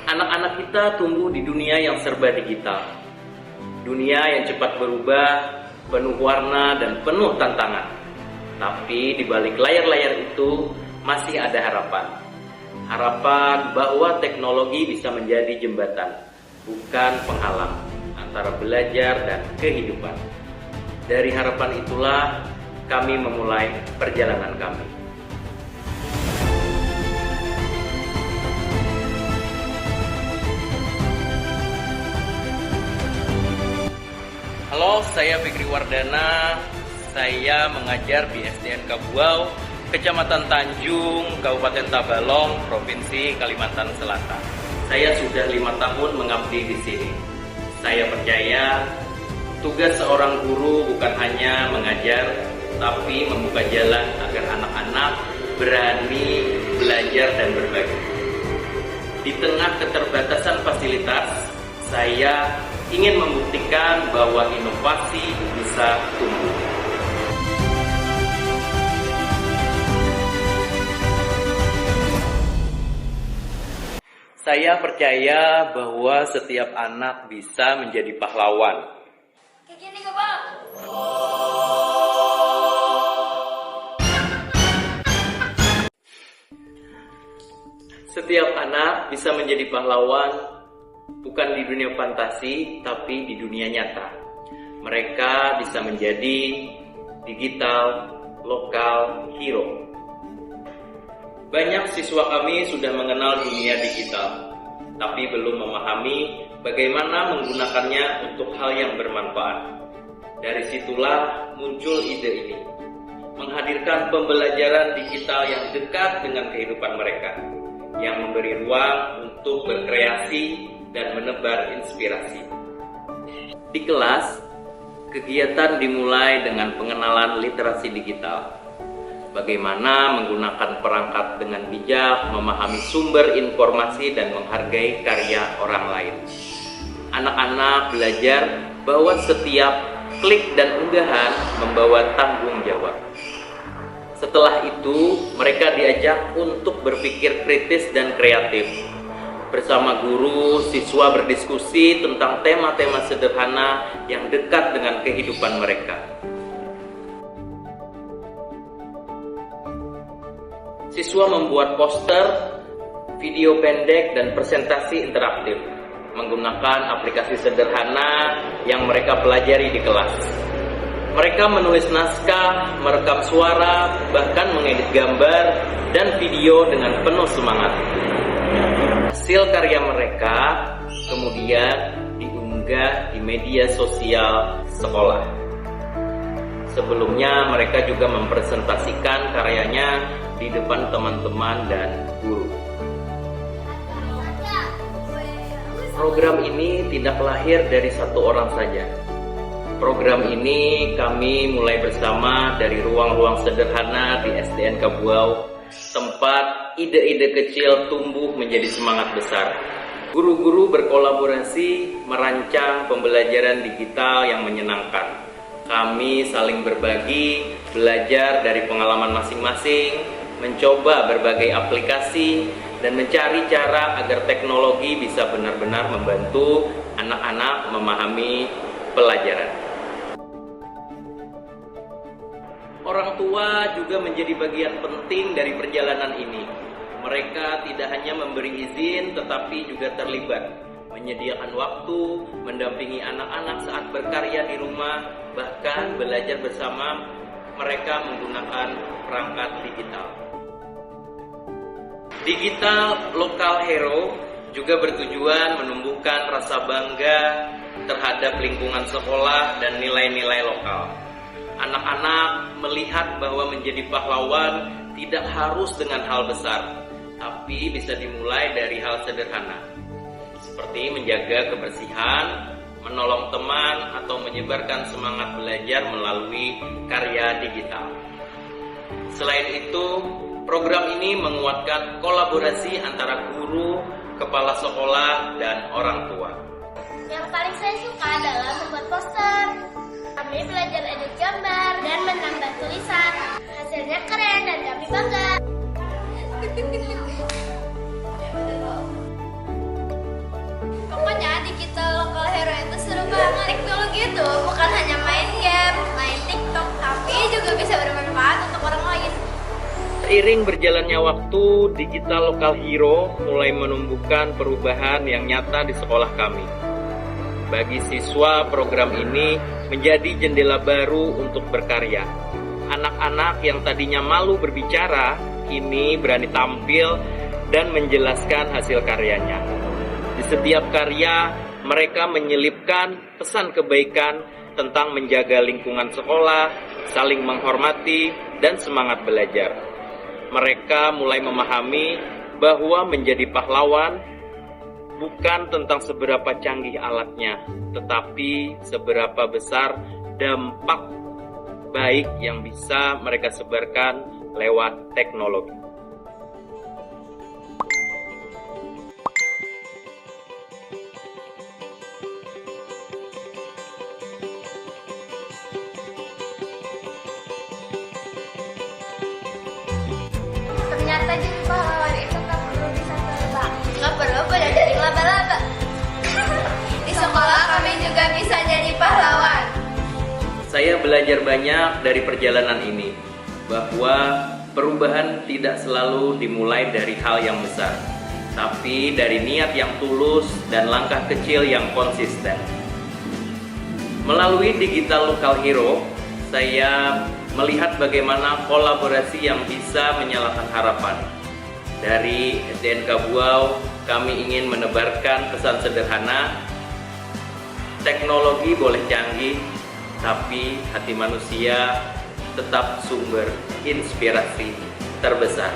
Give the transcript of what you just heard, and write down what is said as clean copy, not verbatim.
Anak-anak kita tumbuh di dunia yang serba digital. Dunia yang cepat berubah, penuh warna dan penuh tantangan. Tapi di balik layar-layar itu masih ada harapan. Harapan bahwa teknologi bisa menjadi jembatan, bukan penghalang antara belajar dan kehidupan. Dari harapan itulah kami memulai perjalanan kami. Halo, saya Fikri Wardana. Saya mengajar di SDN Kabuau, Kecamatan Tanjung, Kabupaten Tabalong, Provinsi Kalimantan Selatan. Saya sudah 5 tahun mengabdi di sini. Saya percaya tugas seorang guru bukan hanya mengajar, tapi membuka jalan agar anak-anak berani belajar dan berbagi. Di tengah keterbatasan fasilitas, saya ingin membuktikan bahwa inovasi bisa tumbuh. Saya percaya bahwa setiap anak bisa menjadi pahlawan. Kayak gini kok, Bang. Setiap anak bisa menjadi pahlawan, bukan di dunia fantasi, tapi di dunia nyata. Mereka bisa menjadi digital lokal hero. Banyak siswa kami sudah mengenal dunia digital, tapi belum memahami bagaimana menggunakannya untuk hal yang bermanfaat. Dari situlah muncul ide ini, menghadirkan pembelajaran digital yang dekat dengan kehidupan mereka, yang memberi ruang untuk berkreasi dan menebar inspirasi. Di kelas, kegiatan dimulai dengan pengenalan literasi digital. Bagaimana menggunakan perangkat dengan bijak, memahami sumber informasi dan menghargai karya orang lain. Anak-anak belajar bahwa setiap klik dan unggahan membawa tanggung jawab. Setelah itu, mereka diajak untuk berpikir kritis dan kreatif. Bersama guru, siswa berdiskusi tentang tema-tema sederhana yang dekat dengan kehidupan mereka. Siswa membuat poster, video pendek, dan presentasi interaktif menggunakan aplikasi sederhana yang mereka pelajari di kelas. Mereka menulis naskah, merekam suara, bahkan mengedit gambar dan video dengan penuh semangat. Hasil karya mereka kemudian diunggah di media sosial sekolah. Sebelumnya mereka juga mempresentasikan karyanya di depan teman-teman dan guru. Program ini tidak lahir dari satu orang saja. Program ini kami mulai bersama dari ruang-ruang sederhana di SDN Kabuau, tempat ide-ide kecil tumbuh menjadi semangat besar. Guru-guru berkolaborasi merancang pembelajaran digital yang menyenangkan. Kami saling berbagi, belajar dari pengalaman masing-masing, mencoba berbagai aplikasi, dan mencari cara agar teknologi bisa benar-benar membantu anak-anak memahami pelajaran. Orang tua juga menjadi bagian penting dari perjalanan ini. Mereka tidak hanya memberi izin, tetapi juga terlibat, menyediakan waktu, mendampingi anak-anak saat berkarya di rumah, bahkan belajar bersama mereka menggunakan perangkat digital. Digital Lokal Hero juga bertujuan menumbuhkan rasa bangga terhadap lingkungan sekolah dan nilai-nilai lokal. Anak-anak melihat bahwa menjadi pahlawan tidak harus dengan hal besar, tapi bisa dimulai dari hal sederhana, seperti menjaga kebersihan, menolong teman, atau menyebarkan semangat belajar melalui karya digital. Selain itu, program ini menguatkan kolaborasi antara guru, kepala sekolah, dan orang tua. Yang paling saya suka adalah membuat poster. Kami belajar edit gambar dan menambah tulisan. Hasilnya keren dan kami bangga. Hero itu seru banget. Dulu gitu, bukan hanya main game, main TikTok, tapi juga bisa bermanfaat untuk orang lain. Seiring berjalannya waktu, Digital Lokal Hero mulai menumbuhkan perubahan yang nyata di sekolah kami. Bagi siswa, program ini menjadi jendela baru untuk berkarya. Anak-anak yang tadinya malu berbicara, kini berani tampil dan menjelaskan hasil karyanya. Di setiap karya, mereka menyelipkan pesan kebaikan tentang menjaga lingkungan sekolah, saling menghormati, dan semangat belajar. Mereka mulai memahami bahwa menjadi pahlawan bukan tentang seberapa canggih alatnya, tetapi seberapa besar dampak baik yang bisa mereka sebarkan lewat teknologi. Ternyata jadi pahlawan itu nggak perlu bisa terbang, nggak perlu belajar jadi laba-laba. Di sekolah kami juga bisa jadi pahlawan. Saya belajar banyak dari perjalanan ini, bahwa perubahan tidak selalu dimulai dari hal yang besar, tapi dari niat yang tulus dan langkah kecil yang konsisten. Melalui Digital Lokal Hero, saya melihat bagaimana kolaborasi yang bisa menyalakan harapan. Dari SDN Kabuau, kami ingin menebarkan pesan sederhana, teknologi boleh canggih, tapi hati manusia tetap sumber inspirasi terbesar.